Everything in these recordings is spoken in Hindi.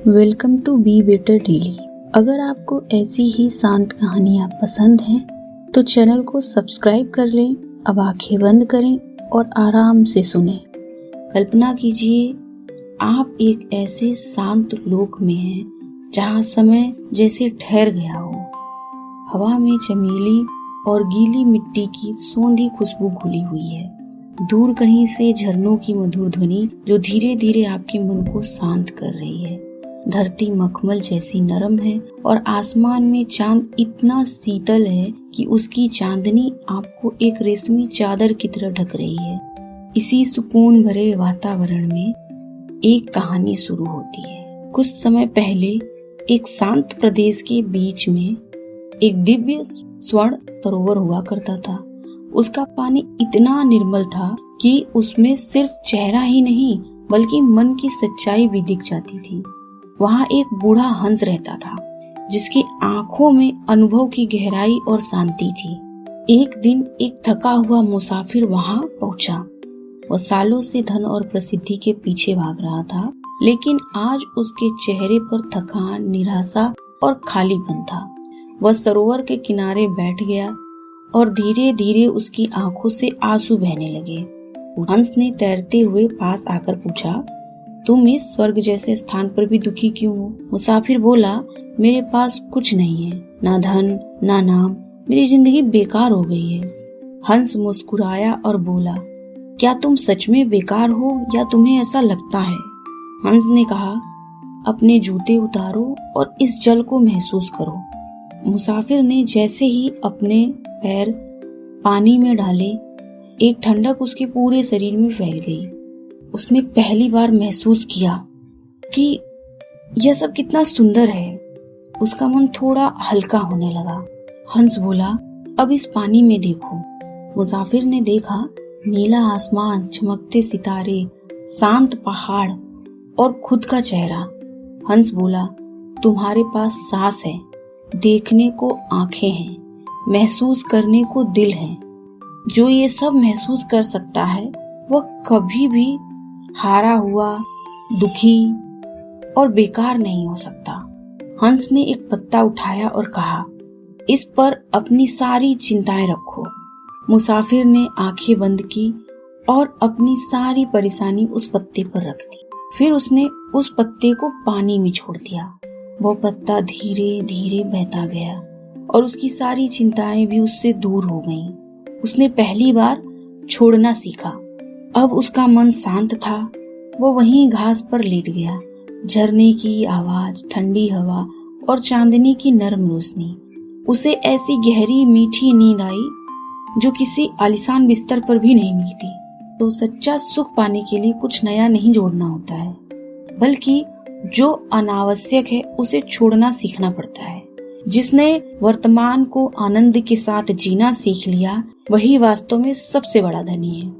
Welcome to be better daily. अगर आपको ऐसी ही शांत कहानियाँ पसंद हैं तो चैनल को सब्सक्राइब कर लें। अब आंखें बंद करें और आराम से सुनें। कल्पना कीजिए आप एक ऐसे शांत लोक में हैं जहाँ समय जैसे ठहर गया हो। हवा में चमेली और गीली मिट्टी की सौंधी खुशबू घुली हुई है। दूर कहीं से झरनों की मधुर ध्वनि जो धीरे धीरे आपके मन को शांत कर रही है। धरती मखमल जैसी नरम है और आसमान में चांद इतना शीतल है कि उसकी चांदनी आपको एक रेशमी चादर की तरह ढक रही है। इसी सुकून भरे वातावरण में एक कहानी शुरू होती है। कुछ समय पहले एक शांत प्रदेश के बीच में एक दिव्य स्वर्ण सरोवर हुआ करता था। उसका पानी इतना निर्मल था कि उसमें सिर्फ चेहरा ही नहीं बल्कि मन की सच्चाई भी दिख जाती थी। वहाँ एक बूढ़ा हंस रहता था जिसकी आंखों में अनुभव की गहराई और शांति थी। एक दिन एक थका हुआ मुसाफिर वहाँ पहुँचा। वह सालों से धन और प्रसिद्धि के पीछे भाग रहा था, लेकिन आज उसके चेहरे पर थकान, निराशा और खालीपन था। वह सरोवर के किनारे बैठ गया और धीरे धीरे उसकी आंखों से आंसू बहने लगे। हंस ने तैरते हुए पास आकर पूछा, तुम इस स्वर्ग जैसे स्थान पर भी दुखी क्यों हो? मुसाफिर बोला, मेरे पास कुछ नहीं है, ना धन ना नाम, मेरी जिंदगी बेकार हो गई है। हंस मुस्कुराया और बोला, क्या तुम सच में बेकार हो या तुम्हें ऐसा लगता है? हंस ने कहा, अपने जूते उतारो और इस जल को महसूस करो। मुसाफिर ने जैसे ही अपने पैर पानी में डाले, एक ठंडक उसके पूरे शरीर में फैल गई। उसने पहली बार महसूस किया कि यह सब कितना सुंदर है। उसका मन थोड़ा हल्का होने लगा। हंस बोला, अब इस पानी में देखो। मुसाफिर ने देखा, नीला आसमान, चमकते सितारे, शांत पहाड़ और खुद का चेहरा। हंस बोला, तुम्हारे पास सांस है, देखने को आंखें हैं, महसूस करने को दिल है। जो ये सब महसूस कर सकता है वह कभी भी हारा हुआ, दुखी और बेकार नहीं हो सकता। हंस ने एक पत्ता उठाया और कहा, इस पर अपनी सारी चिंताएं रखो। मुसाफिर ने आंखें बंद की और अपनी सारी परेशानी उस पत्ते पर रख दी। फिर उसने उस पत्ते को पानी में छोड़ दिया। वो पत्ता धीरे धीरे बहता गया और उसकी सारी चिंताएं भी उससे दूर हो गईं। उसने पहली बार छोड़ना सीखा। अब उसका मन शांत था। वो वहीं घास पर लेट गया। झरने की आवाज, ठंडी हवा और चांदनी की नरम रोशनी, उसे ऐसी गहरी मीठी नींद आई जो किसी आलीशान बिस्तर पर भी नहीं मिलती। तो सच्चा सुख पाने के लिए कुछ नया नहीं जोड़ना होता है, बल्कि जो अनावश्यक है उसे छोड़ना सीखना पड़ता है। जिसने वर्तमान को आनंद के साथ जीना सीख लिया, वही वास्तव में सबसे बड़ा धनी है।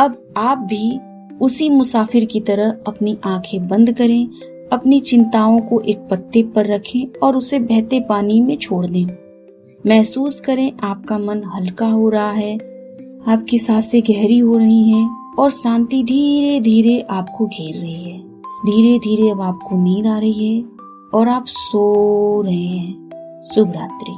अब आप भी उसी मुसाफिर की तरह अपनी आंखें बंद करें, अपनी चिंताओं को एक पत्ते पर रखें और उसे बहते पानी में छोड़ दें। महसूस करें आपका मन हल्का हो रहा है, आपकी सांसें गहरी हो रही हैं और शांति धीरे धीरे आपको घेर रही है। धीरे धीरे अब आपको नींद आ रही है और आप सो रहे हैं। शुभ रात्रि।